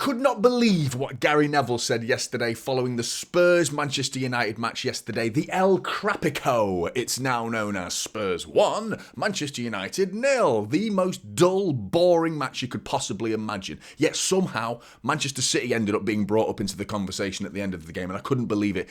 could not believe what Gary Neville said yesterday following the Spurs-Manchester United match yesterday. The El Crapico. It's now known as Spurs 1, Manchester United 0. The most dull, boring match you could possibly imagine. Yet somehow, Manchester City ended up being brought up into the conversation at the end of the game, and I couldn't believe it.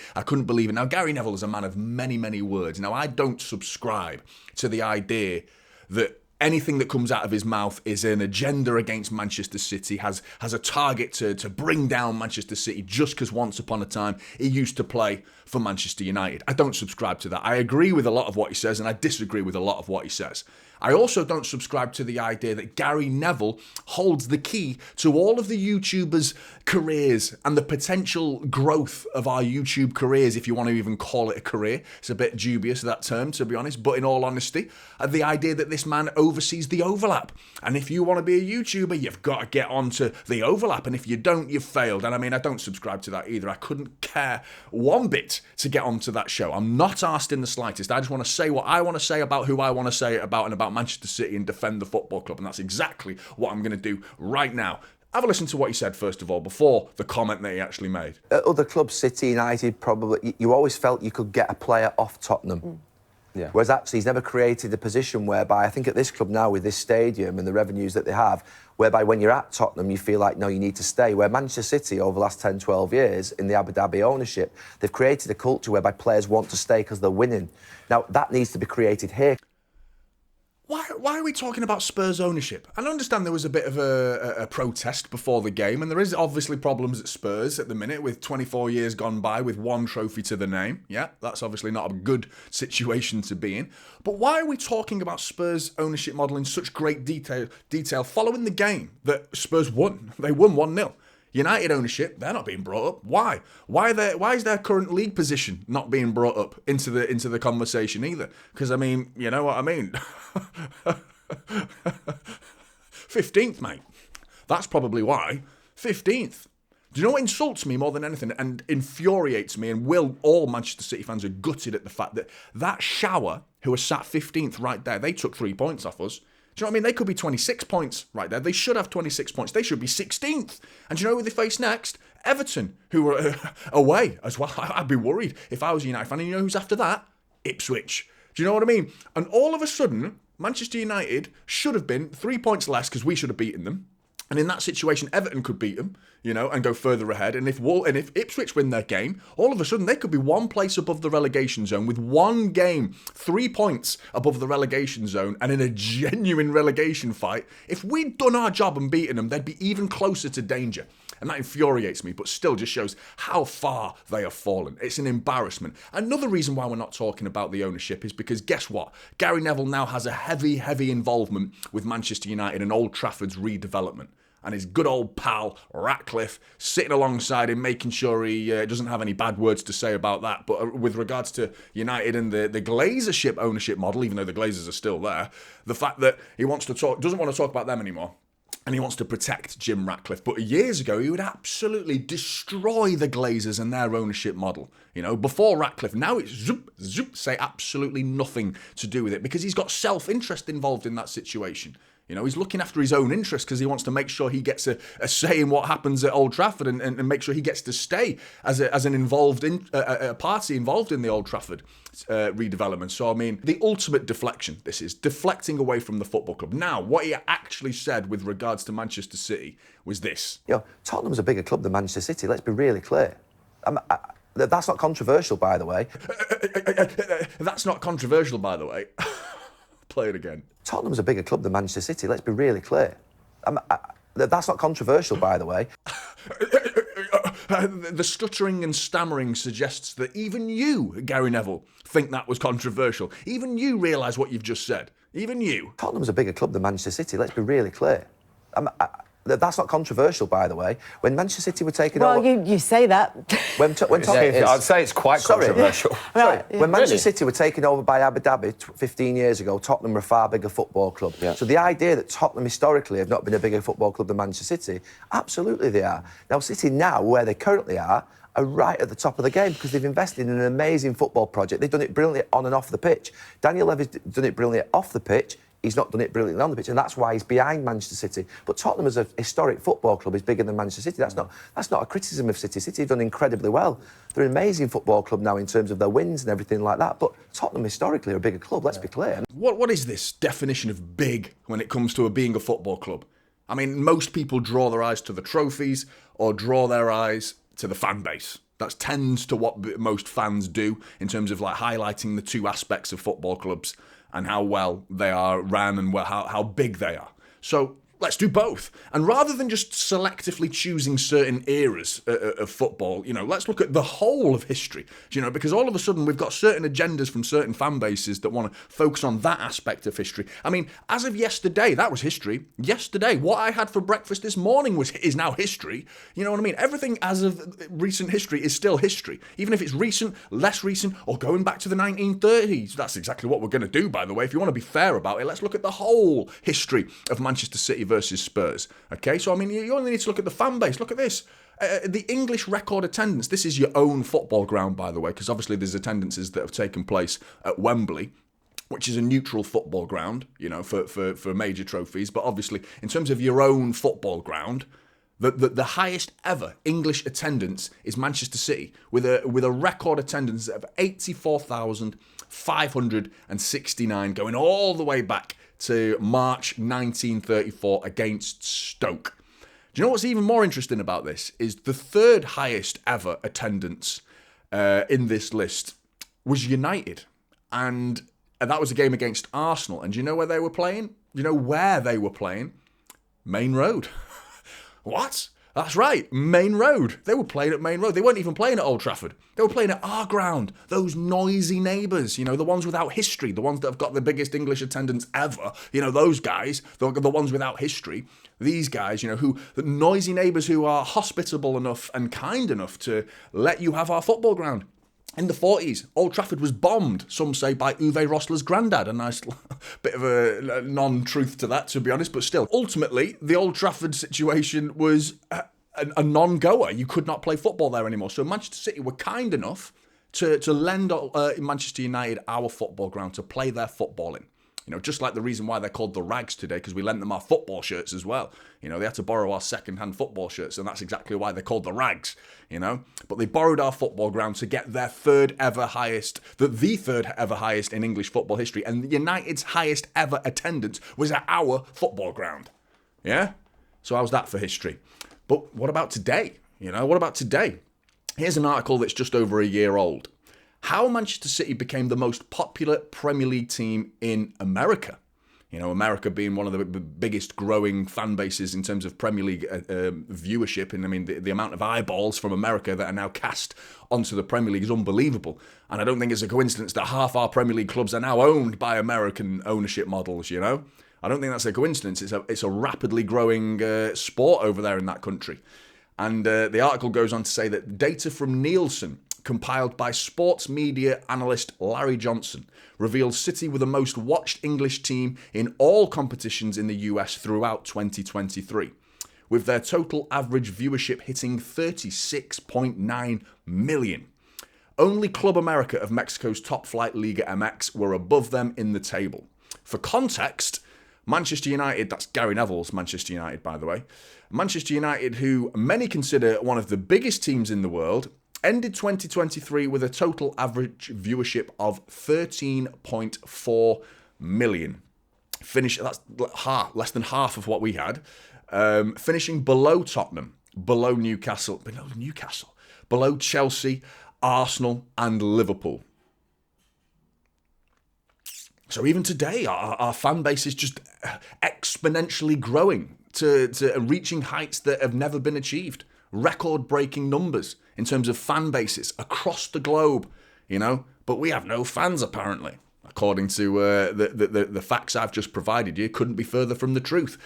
Now, Gary Neville is a man of many, many words. Now, I don't subscribe to the idea that anything that comes out of his mouth is an agenda against Manchester City, has a target to bring down Manchester City just because once upon a time he used to play for Manchester United. I don't subscribe to that. I agree with a lot of what he says and I disagree with a lot of what he says. I also don't subscribe to the idea that Gary Neville holds the key to all of the YouTubers' careers and the potential growth of our YouTube careers, if you want to even call it a career. It's a bit dubious, that term, to be honest, but in all honesty, the idea that this man oversees the overlap. And if you want to be a YouTuber, you've got to get onto the overlap, and if you don't, you've failed. And I mean, I don't subscribe to that either. I couldn't care one bit to get onto that show. I'm not arsed in the slightest. I just want to say what I want to say about who I want to say it about and about Manchester City and defend the football club, and that's exactly what I'm going to do right now. Have a listen to what he said first of all, before the comment that he actually made. At other clubs, City, United, probably, you always felt you could get a player off Tottenham. Yeah. Whereas actually he's never created a position whereby, I think at this club now with this stadium and the revenues that they have, whereby when you're at Tottenham you feel like, no, you need to stay. Where Manchester City over the last 10, 12 years in the Abu Dhabi ownership, they've created a culture whereby players want to stay because they're winning. Now, that needs to be created here. Why are we talking about Spurs ownership? I understand there was a bit of a protest before the game, and there is obviously problems at Spurs at the minute with 24 years gone by with one trophy to the name. Yeah, that's obviously not a good situation to be in. But why are we talking about Spurs ownership model in such great detail following the game that Spurs won? They won 1-0. United ownership, they're not being brought up. Why? Why is their current league position not being brought up into the conversation either? Because, I mean, you know what I mean? 15th, mate. That's probably why. 15th. Do you know what insults me more than anything and infuriates me, and all Manchester City fans are gutted at the fact that Shower, who was sat 15th right there, they took 3 points off us. Do you know what I mean? They could be 26 points right there. They should have 26 points. They should be 16th. And do you know who they face next? Everton, who were away as well. I'd be worried if I was a United fan. And you know who's after that? Ipswich. Do you know what I mean? And all of a sudden, Manchester United should have been 3 points less because we should have beaten them. And in that situation, Everton could beat them, you know, and go further ahead. And if Ipswich win their game, all of a sudden they could be one place above the relegation zone with one game, 3 points above the relegation zone, and in a genuine relegation fight. If we'd done our job and beaten them, they'd be even closer to danger. And that infuriates me, but still just shows how far they have fallen. It's an embarrassment. Another reason why we're not talking about the ownership is because, guess what? Gary Neville now has a heavy, heavy involvement with Manchester United and Old Trafford's redevelopment. And his good old pal, Ratcliffe, sitting alongside him, making sure he doesn't have any bad words to say about that. But with regards to United and the Glazership ownership model, even though the Glazers are still there, the fact that he doesn't want to talk about them anymore. And he wants to protect Jim Ratcliffe. But years ago, he would absolutely destroy the Glazers and their ownership model. You know, before Ratcliffe. Now it's zoop, say absolutely nothing to do with it because he's got self-interest involved in that situation. You know, he's looking after his own interests because he wants to make sure he gets a say in what happens at Old Trafford and make sure he gets to stay as an involved a party involved in the Old Trafford redevelopment. So, I mean, the ultimate deflection, this is deflecting away from the football club. Now, what he actually said with regards to Manchester City was this. You know, Tottenham's a bigger club than Manchester City, let's be really clear. That's not controversial, by the way. That's not controversial, by the way. Play it again. Tottenham's a bigger club than Manchester City, let's be really clear. That's not controversial, by the way. The stuttering and stammering suggests that even you, Gary Neville, think that was controversial. Even you realise what you've just said. Even you. Tottenham's a bigger club than Manchester City, let's be really clear. That's not controversial, by the way. When Manchester City were taking over... Well, you say that. I'd say it's quite controversial. Sorry. When Manchester City were taken over by Abu Dhabi 15 years ago, Tottenham were a far bigger football club. Yeah. So the idea that Tottenham historically have not been a bigger football club than Manchester City, absolutely they are. Now, City now, where they currently are right at the top of the game because they've invested in an amazing football project. They've done it brilliantly on and off the pitch. Daniel Levy's done it brilliantly off the pitch. he's not done it brilliantly on the pitch, and that's why he's behind Manchester City. But Tottenham as a historic football club is bigger than Manchester City. That's not a criticism of City. City have done incredibly well. They're an amazing football club now in terms of their wins and everything like that. But Tottenham historically are a bigger club, let's be clear. What is this definition of big when it comes to being a football club? I mean, most people draw their eyes to the trophies or draw their eyes to the fan base. That tends to what most fans do in terms of like highlighting the two aspects of football clubs and how well they are ran and how big they are. So let's do both. And rather than just selectively choosing certain eras of football, let's look at the whole of history, because all of a sudden we've got certain agendas from certain fan bases that want to focus on that aspect of history. I mean, as of yesterday, that was history. Yesterday, what I had for breakfast this morning is now history. You know what I mean? Everything as of recent history is still history. Even if it's recent, less recent, or going back to the 1930s. That's exactly what we're going to do, by the way. If you want to be fair about it, let's look at the whole history of Manchester City versus Spurs. Okay, so I mean, you only need to look at the fan base. Look at this. The English record attendance. This is your own football ground, by the way, because obviously there's attendances that have taken place at Wembley, which is a neutral football ground, for major trophies. But obviously, in terms of your own football ground, the highest ever English attendance is Manchester City, with a record attendance of 84,569, going all the way back to March 1934 against Stoke. Do you know what's even more interesting about this? Is the third highest ever attendance in this list was United. And that was a game against Arsenal. And do you know where they were playing? Do you know where they were playing? Main Road. What? That's right, Main Road. They were playing at Main Road. They weren't even playing at Old Trafford. They were playing at our ground. Those noisy neighbours, the ones without history, the ones that have got the biggest English attendance ever. Those guys, the ones without history. These guys, the noisy neighbours who are hospitable enough and kind enough to let you have our football ground. In the 40s, Old Trafford was bombed, some say, by Uwe Rosler's granddad. A nice bit of a non-truth to that, to be honest, but still. Ultimately, the Old Trafford situation was a non-goer. You could not play football there anymore. So Manchester City were kind enough to lend Manchester United our football ground to play their football in. Just like the reason why they're called the Rags today, because we lent them our football shirts as well. They had to borrow our second-hand football shirts, and that's exactly why they're called the Rags, But they borrowed our football ground to get their the third ever highest in English football history, and United's highest ever attendance was at our football ground. Yeah? So how's that for history? But what about today? What about today? Here's an article that's just over a year old. How Manchester City became the most popular Premier League team in America. America being one of the biggest growing fan bases in terms of Premier League viewership. And I mean, the amount of eyeballs from America that are now cast onto the Premier League is unbelievable. And I don't think it's a coincidence that half our Premier League clubs are now owned by American ownership models, I don't think that's a coincidence. It's a rapidly growing sport over there in that country. And the article goes on to say that data from Nielsen, compiled by sports media analyst Larry Johnson, reveals City were the most watched English team in all competitions in the US throughout 2023, with their total average viewership hitting 36.9 million. Only Club America of Mexico's top flight Liga MX were above them in the table. For context, Manchester United, that's Gary Neville's Manchester United, by the way, Manchester United, who many consider one of the biggest teams in the world, ended 2023 with a total average viewership of 13.4 million. That's less than half of what we had. Finishing below Tottenham, below Newcastle, below Chelsea, Arsenal and Liverpool. So even today, our fan base is just exponentially growing to reaching heights that have never been achieved. Record-breaking numbers in terms of fan bases across the globe, But we have no fans, apparently, according to the facts I've just provided you. Couldn't be further from the truth.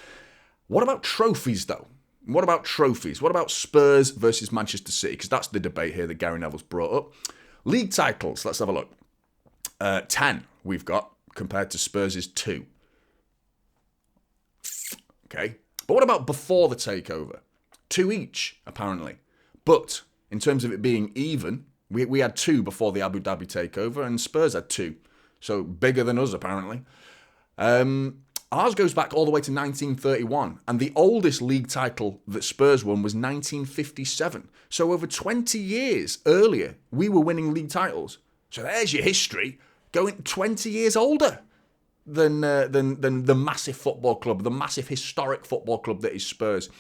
What about trophies, though? What about trophies? What about Spurs versus Manchester City? Because that's the debate here that Gary Neville's brought up. League titles, let's have a look. 10 we've got, compared to Spurs' 2. Okay. But what about before the takeover? 2 each, apparently. But in terms of it being even, we had 2 before the Abu Dhabi takeover, and Spurs had 2. So bigger than us, apparently. Ours goes back all the way to 1931, and the oldest league title that Spurs won was 1957. So over 20 years earlier, we were winning league titles. So there's your history, going 20 years older than the massive football club, the massive historic football club that is Spurs.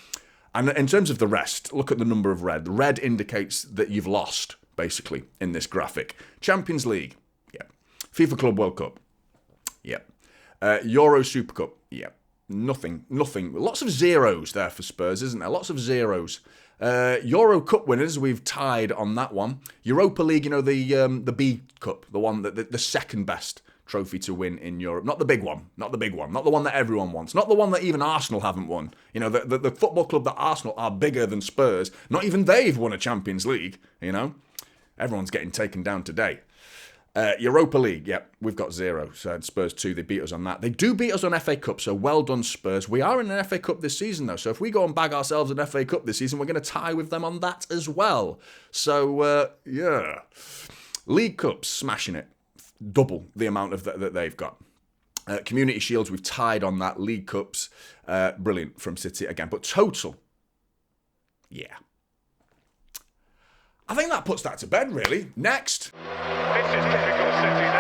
And in terms of the rest, look at the number of red. The red indicates that you've lost, basically, in this graphic. Champions League, yeah. FIFA Club World Cup, yeah. Euro Super Cup, yeah. Nothing. Lots of zeros there for Spurs, isn't there? Lots of zeros. Euro Cup winners, we've tied on that one. Europa League, the B Cup, the one that the second best trophy to win in Europe. Not the big one. Not the one that everyone wants. Not the one that even Arsenal haven't won. The football club that Arsenal are bigger than Spurs. Not even they've won a Champions League, Everyone's getting taken down today. Europa League, yep, we've got 0. So Spurs 2, they beat us on that. They do beat us on FA Cup, so well done, Spurs. We are in an FA Cup this season, though, so if we go and bag ourselves an FA Cup this season, we're going to tie with them on that as well. So, yeah. League Cups, smashing it. Double the amount of that they've got. Community Shields, we've tied on that. League Cups, brilliant from City again. But total, yeah. I think that puts that to bed, really. Next. This is typical City.